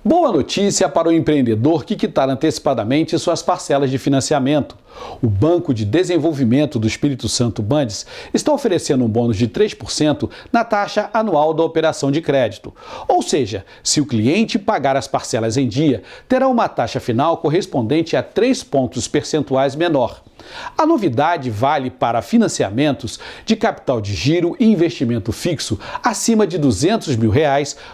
Boa notícia para o empreendedor que quitar antecipadamente suas parcelas de financiamento. O Banco de Desenvolvimento do Espírito Santo, Bandes, está oferecendo um bônus de 3% na taxa anual da operação de crédito. Ou seja, se o cliente pagar as parcelas em dia, terá uma taxa final correspondente a 3 pontos percentuais menor. A novidade vale para financiamentos de capital de giro e investimento fixo acima de R$200 mil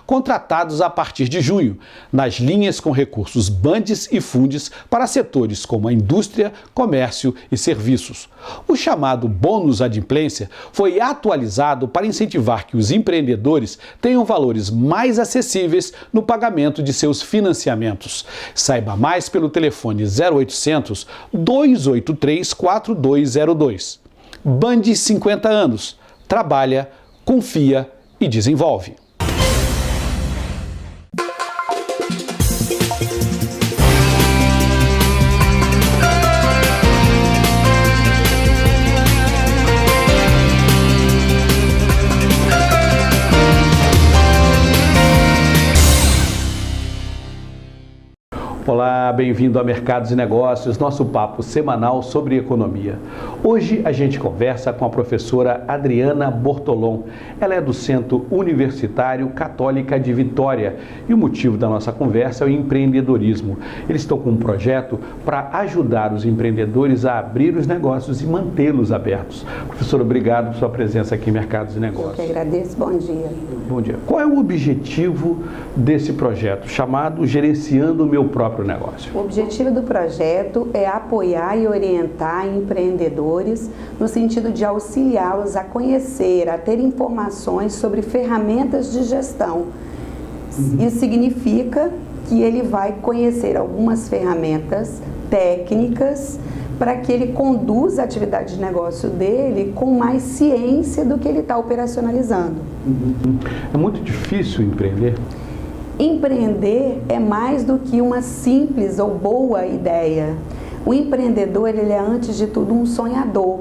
contratados a partir de junho, nas linhas com recursos Bandes e Fundes para setores como a indústria, comércio e serviços. O chamado bônus adimplência foi atualizado para incentivar que os empreendedores tenham valores mais acessíveis no pagamento de seus financiamentos. Saiba mais pelo telefone 0800 283 4202. Bandes 50 anos. Trabalha, confia e desenvolve. Olá, bem-vindo a Mercados e Negócios, nosso papo semanal sobre economia. Hoje a gente conversa com a professora Adriana Bortolom. Ela é do Centro Universitário Católica de Vitória e o motivo da nossa conversa é o empreendedorismo. Eles estão com um projeto para ajudar os empreendedores a abrir os negócios e mantê-los abertos. Professora, obrigado por sua presença aqui em Mercados e Negócios. Eu que agradeço, bom dia. Bom dia. Qual é o objetivo desse projeto, chamado Gerenciando o Meu Próprio Negócio? O objetivo do projeto é apoiar e orientar empreendedores no sentido de auxiliá-los a conhecer, a ter informações sobre ferramentas de gestão. Isso significa que ele vai conhecer algumas ferramentas técnicas para que ele conduza a atividade de negócio dele com mais ciência do que ele está operacionalizando. É muito difícil empreender? Empreender é mais do que uma simples ou boa ideia. O empreendedor, ele é antes de tudo um sonhador,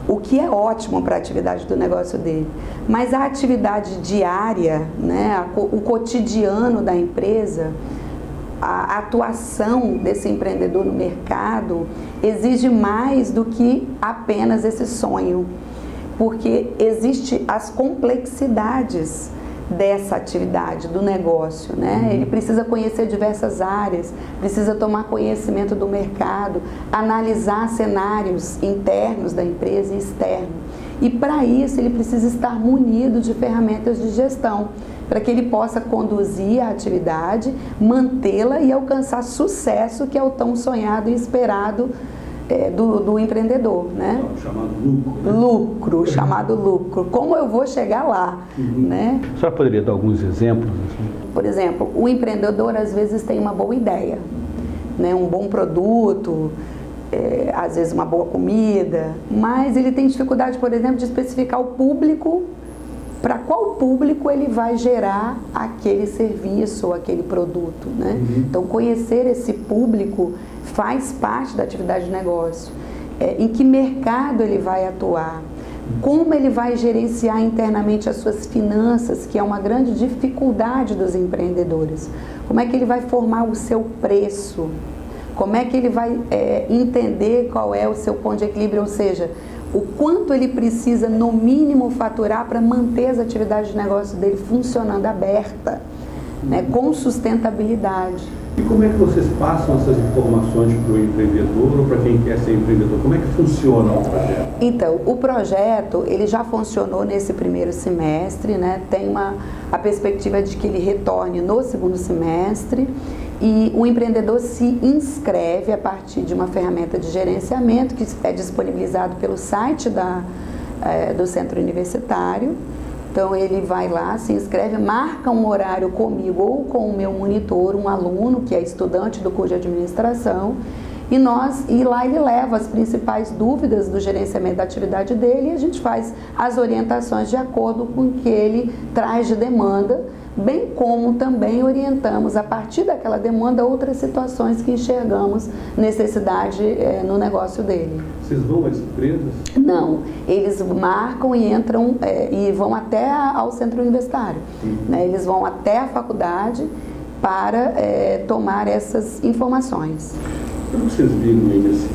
o que é ótimo para a atividade do negócio dele. Mas a atividade diária, né, o cotidiano da empresa, a atuação desse empreendedor no mercado exige mais do que apenas esse sonho, porque existem as complexidades dessa atividade, do negócio, né? Ele precisa conhecer diversas áreas, precisa tomar conhecimento do mercado, analisar cenários internos da empresa e externos. E para isso ele precisa estar munido de ferramentas de gestão, para que ele possa conduzir a atividade, mantê-la e alcançar sucesso, que é o tão sonhado e esperado do empreendedor, né? Chamado lucro. Né? Lucro, chamado lucro. Como eu vou chegar lá, né? A senhora poderia dar alguns exemplos? Assim? Por exemplo, o empreendedor às vezes tem uma boa ideia, né? Um bom produto, às vezes uma boa comida, mas ele tem dificuldade, por exemplo, de especificar o público, para qual público ele vai gerar aquele serviço ou aquele produto, né? Então, conhecer esse público faz parte da atividade de negócio. Em que mercado ele vai atuar? Como ele vai gerenciar internamente as suas finanças, que é uma grande dificuldade dos empreendedores? Como é que ele vai formar o seu preço? Como é que ele vai entender qual é o seu ponto de equilíbrio, ou seja, o quanto ele precisa, no mínimo, faturar para manter as atividades de negócio dele funcionando aberta, né, com sustentabilidade. E como é que vocês passam essas informações para o empreendedor ou para quem quer ser empreendedor? Como é que funciona o projeto? Então, o projeto, ele já funcionou nesse primeiro semestre, né? Tem a perspectiva de que ele retorne no segundo semestre, e o empreendedor se inscreve a partir de uma ferramenta de gerenciamento que é disponibilizado pelo site do centro universitário. Então ele vai lá, se inscreve, marca um horário comigo ou com o meu monitor, um aluno que é estudante do curso de administração, e lá ele leva as principais dúvidas do gerenciamento da atividade dele e a gente faz as orientações de acordo com o que ele traz de demanda, bem como também orientamos a partir daquela demanda outras situações que enxergamos necessidade no negócio dele. Vocês vão às empresas? Não, eles marcam e entram e vão até ao centro universitário, né? Eles vão até a faculdade para tomar essas informações. Como vocês viram aí nesse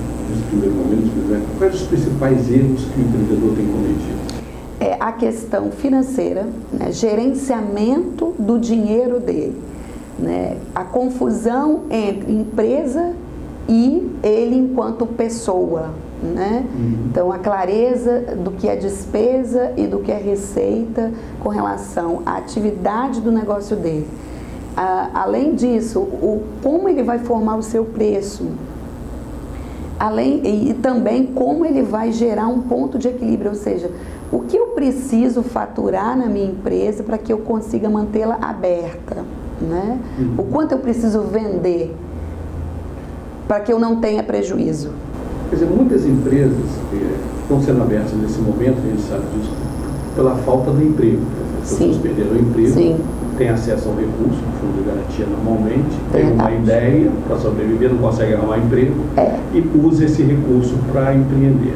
primeiro momento, quais os principais erros que o empreendedor tem cometido? É a questão financeira, né, gerenciamento do dinheiro dele, né, a confusão entre empresa e ele enquanto pessoa, né? Então a clareza do que é despesa e do que é receita com relação à atividade do negócio dele. Além disso, como ele vai formar o seu preço, e também como ele vai gerar um ponto de equilíbrio, ou seja, o que eu preciso faturar na minha empresa para que eu consiga mantê-la aberta, né? O quanto eu preciso vender para que eu não tenha prejuízo. Quer dizer, muitas empresas estão sendo abertas nesse momento, a gente sabe disso, pela falta do emprego. As pessoas perderam o emprego, Sim. têm acesso ao recurso, o fundo de garantia normalmente, tem uma ideia para sobreviver, não consegue arrumar emprego e usa esse recurso para empreender.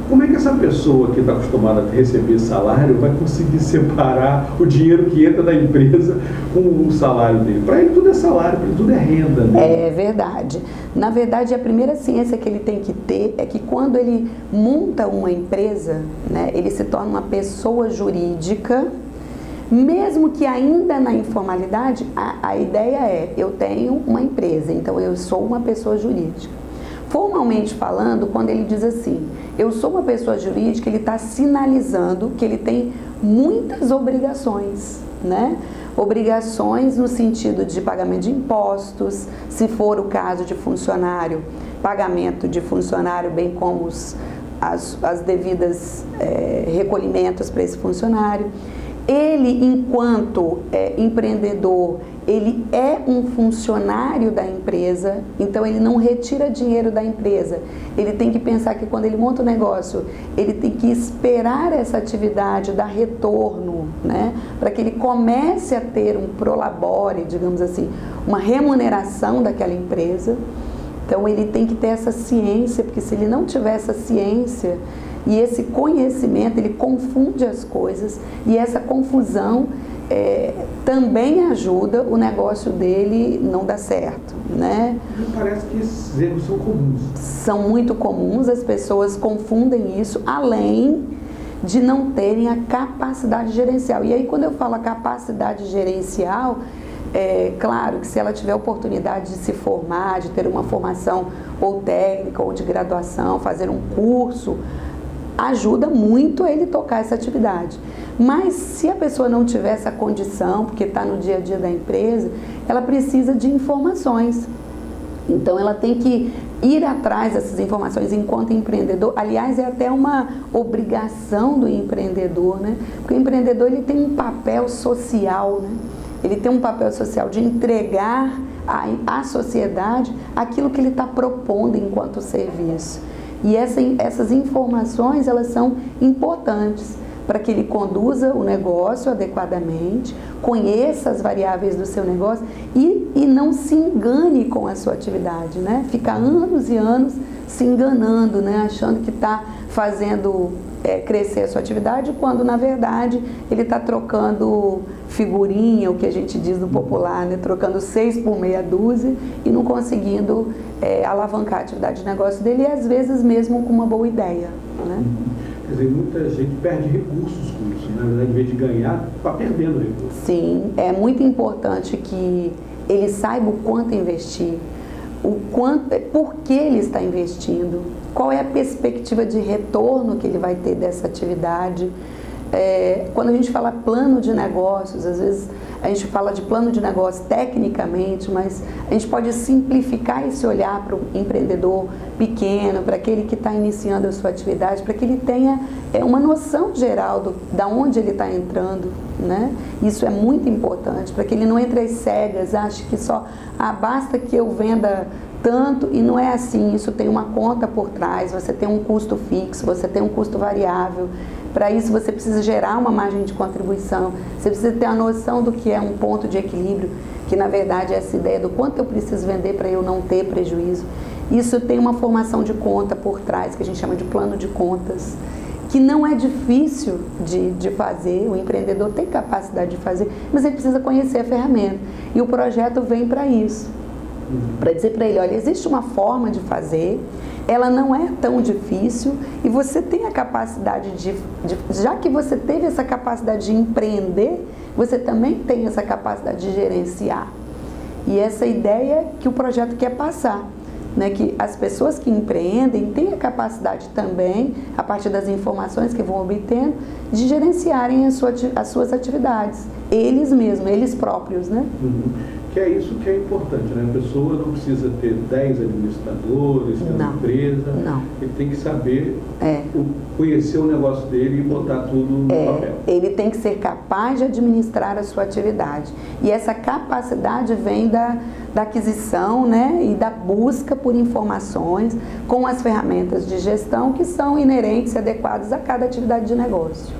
Como é que essa pessoa que está acostumada a receber salário vai conseguir separar o dinheiro que entra da empresa com o salário dele? Para ele tudo é salário, para ele tudo é renda, né? É verdade. Na verdade, a primeira ciência que ele tem que ter é que quando ele monta uma empresa, né, ele se torna uma pessoa jurídica, mesmo que ainda na informalidade, a ideia é, eu tenho uma empresa, então eu sou uma pessoa jurídica. Formalmente falando, quando ele diz assim, eu sou uma pessoa jurídica, ele está sinalizando que ele tem muitas obrigações, né? Obrigações no sentido de pagamento de impostos, se for o caso de funcionário, pagamento de funcionário, bem como as devidas recolhimentos para esse funcionário. Ele, enquanto empreendedor, ele é um funcionário da empresa, então ele não retira dinheiro da empresa. Ele tem que pensar que quando ele monta o negócio, ele tem que esperar essa atividade dar retorno, né? Para que ele comece a ter um prolabore, digamos assim, uma remuneração daquela empresa. Então ele tem que ter essa ciência, porque se ele não tiver essa ciência e esse conhecimento, ele confunde as coisas, e essa confusão também ajuda o negócio dele não dar certo, né? Parece que esses erros são comuns. São muito comuns, as pessoas confundem isso, além de não terem a capacidade gerencial. E aí, quando eu falo a capacidade gerencial, claro que se ela tiver a oportunidade de se formar, de ter uma formação ou técnica ou de graduação, fazer um curso, ajuda muito ele tocar essa atividade. Mas se a pessoa não tiver essa condição, porque está no dia a dia da empresa, ela precisa de informações. Então ela tem que ir atrás dessas informações enquanto empreendedor. Aliás, é até uma obrigação do empreendedor, né? Porque o empreendedor ele tem um papel social, né? Ele tem um papel social de entregar à sociedade aquilo que ele está propondo enquanto serviço. E essas informações, elas são importantes para que ele conduza o negócio adequadamente, conheça as variáveis do seu negócio e não se engane com a sua atividade, né? Fica anos e anos se enganando, né? Achando que está fazendo crescer a sua atividade, quando na verdade ele está trocando figurinha, o que a gente diz no popular, né? Trocando 6 por meia dúzia e não conseguindo alavancar a atividade de negócio dele, e às vezes mesmo com uma boa ideia, né? Quer dizer, muita gente perde recursos com isso, né? Na verdade, em vez de ganhar, está perdendo recursos. Sim, é muito importante que ele saiba o quanto investir, por que ele está investindo, qual é a perspectiva de retorno que ele vai ter dessa atividade. Quando a gente fala plano de negócios, às vezes a gente fala de plano de negócio tecnicamente, mas a gente pode simplificar esse olhar para o empreendedor pequeno, para aquele que está iniciando a sua atividade, para que ele tenha uma noção geral da onde ele está entrando, né? Isso é muito importante, para que ele não entre às cegas, ache que só basta que eu venda tanto, e não é assim. Isso tem uma conta por trás, você tem um custo fixo, você tem um custo variável. Para isso você precisa gerar uma margem de contribuição, você precisa ter a noção do que é um ponto de equilíbrio, que na verdade é essa ideia do quanto eu preciso vender para eu não ter prejuízo. Isso tem uma formação de conta por trás, que a gente chama de plano de contas. que não é difícil de fazer, o empreendedor tem capacidade de fazer, mas ele precisa conhecer a ferramenta. E o projeto vem para isso, para dizer para ele, olha, existe uma forma de fazer, ela não é tão difícil e você tem a capacidade já que você teve essa capacidade de empreender, você também tem essa capacidade de gerenciar. E essa ideia que o projeto quer passar. Né, que as pessoas que empreendem têm a capacidade também, a partir das informações que vão obtendo, de gerenciarem as suas atividades, eles mesmos, eles próprios, né? Que é isso que é importante, né? A pessoa não precisa ter 10 administradores, ter uma empresa, ele tem que saber conhecer o negócio dele e botar tudo no papel. Ele tem que ser capaz de administrar a sua atividade. E essa capacidade vem da aquisição, né, e da busca por informações com as ferramentas de gestão que são inerentes e adequadas a cada atividade de negócio.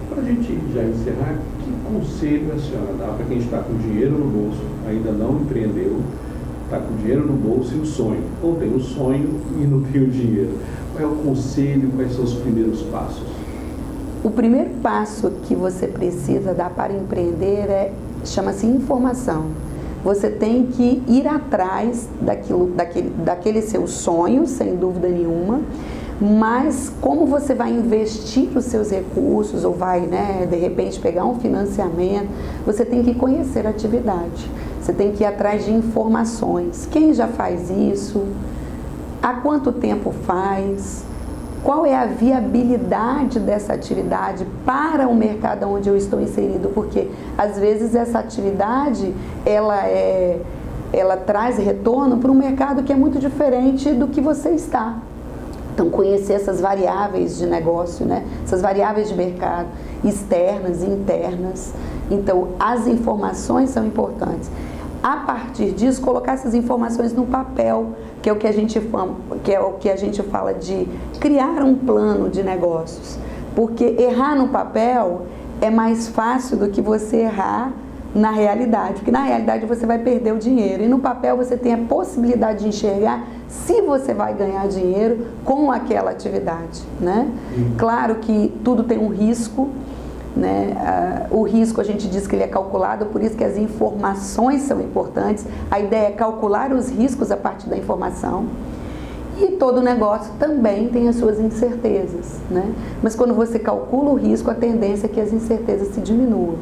Para a gente já encerrar, que conselho a senhora dá para quem está com dinheiro no bolso, ainda não empreendeu, está com dinheiro no bolso e o sonho, ou tem o sonho e não tem o dinheiro? Qual é o conselho, quais são os primeiros passos? O primeiro passo que você precisa dar para empreender chama-se informação. Você tem que ir atrás daquele seu sonho, sem dúvida nenhuma, mas como você vai investir os seus recursos ou vai, né, de repente pegar um financiamento, você tem que conhecer a atividade, você tem que ir atrás de informações. Quem já faz isso? Há quanto tempo faz? Qual é a viabilidade dessa atividade para o mercado onde eu estou inserido? Porque, às vezes, essa atividade, ela traz retorno para um mercado que é muito diferente do que você está. Então, conhecer essas variáveis de negócio, né? Essas variáveis de mercado, externas e internas. Então, as informações são importantes. A partir disso, colocar essas informações no papel, que é o que a gente fala de criar um plano de negócios. Porque errar no papel é mais fácil do que você errar na realidade, porque na realidade você vai perder o dinheiro e no papel você tem a possibilidade de enxergar se você vai ganhar dinheiro com aquela atividade, né? Claro que tudo tem um risco, né? O risco a gente diz que ele é calculado, por isso que as informações são importantes. A ideia é calcular os riscos a partir da informação. E todo negócio também tem as suas incertezas, né? Mas quando você calcula o risco, a tendência é que as incertezas se diminuam.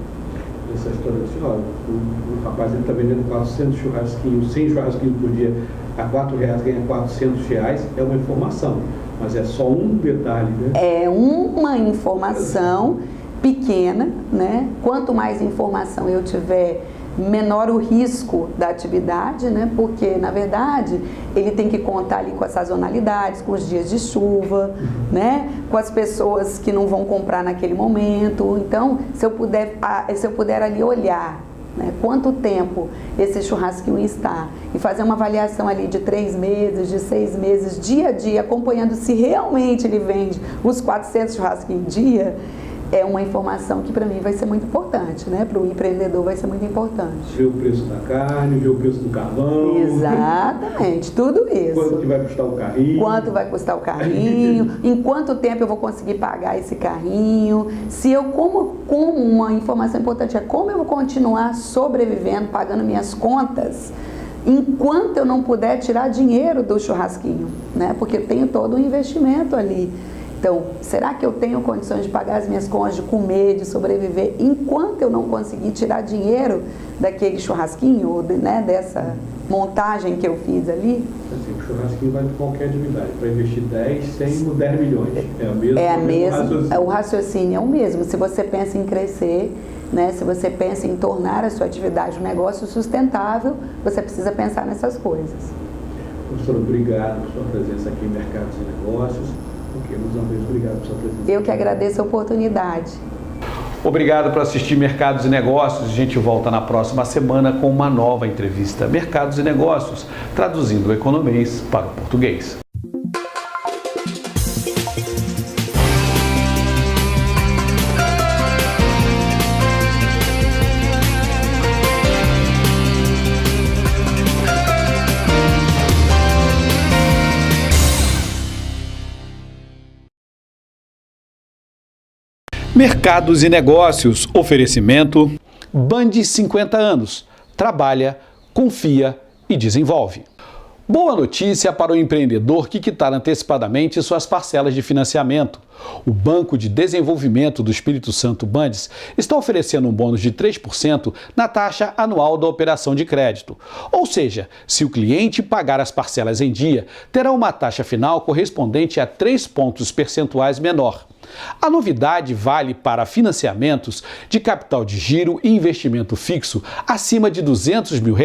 Essa história assim, ó, o rapaz ele está vendendo 400 churrasquinhos, 100 churrasquinhos por dia, a R$4 ganha R$400, é uma informação, mas é só um detalhe, né? É uma informação pequena, né? Quanto mais informação eu tiver, menor o risco da atividade, né? Porque, na verdade, ele tem que contar ali com as sazonalidades, com os dias de chuva, né? Com as pessoas que não vão comprar naquele momento. Então, se eu puder ali olhar, né, quanto tempo esse churrasquinho está e fazer uma avaliação ali de 3 meses, de 6 meses, dia a dia, acompanhando se realmente ele vende os 400 churrasquinhos dia, é uma informação que para mim vai ser muito importante, né? Para o empreendedor vai ser muito importante. Ver o preço da carne, ver o preço do carvão. Exatamente, tudo isso. Quanto que vai custar o carrinho. Quanto vai custar o carrinho, em quanto tempo eu vou conseguir pagar esse carrinho. Se eu, como uma informação importante é como eu vou continuar sobrevivendo, pagando minhas contas, enquanto eu não puder tirar dinheiro do churrasquinho, né? Porque eu tenho todo um investimento ali. Então, será que eu tenho condições de pagar as minhas contas, de comer, de sobreviver, enquanto eu não conseguir tirar dinheiro daquele churrasquinho, ou né, dessa montagem que eu fiz ali? Assim, o churrasquinho vai de qualquer atividade, para investir 10, 100 ou 10 milhões. O raciocínio é o mesmo. Se você pensa em crescer, né, se você pensa em tornar a sua atividade um negócio sustentável, você precisa pensar nessas coisas. Professora, obrigado por sua presença aqui em Mercados e Negócios. Obrigado por sua presença. Eu que agradeço a oportunidade. Obrigado por assistir Mercados e Negócios. A gente volta na próxima semana com uma nova entrevista. Mercados e Negócios, traduzindo o economês para o português. Mercados e negócios, oferecimento, Band 50 anos, trabalha, confia e desenvolve. Boa notícia para o empreendedor que quitar antecipadamente suas parcelas de financiamento. O Banco de Desenvolvimento do Espírito Santo Bandes está oferecendo um bônus de 3% na taxa anual da operação de crédito. Ou seja, se o cliente pagar as parcelas em dia, terá uma taxa final correspondente a 3 pontos percentuais menor. A novidade vale para financiamentos de capital de giro e investimento fixo acima de R$200 mil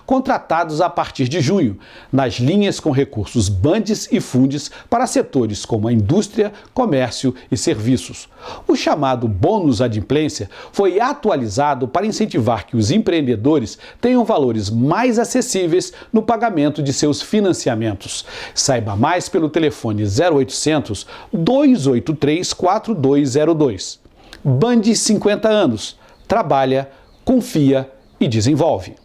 contratados a partir de junho, nas linhas com recursos Bandes e Fundes para setores como a indústria, comércio e serviços. O chamado bônus adimplência foi atualizado para incentivar que os empreendedores tenham valores mais acessíveis no pagamento de seus financiamentos. Saiba mais pelo telefone 0800 283 4202. Band 50 anos. Trabalha, confia e desenvolve.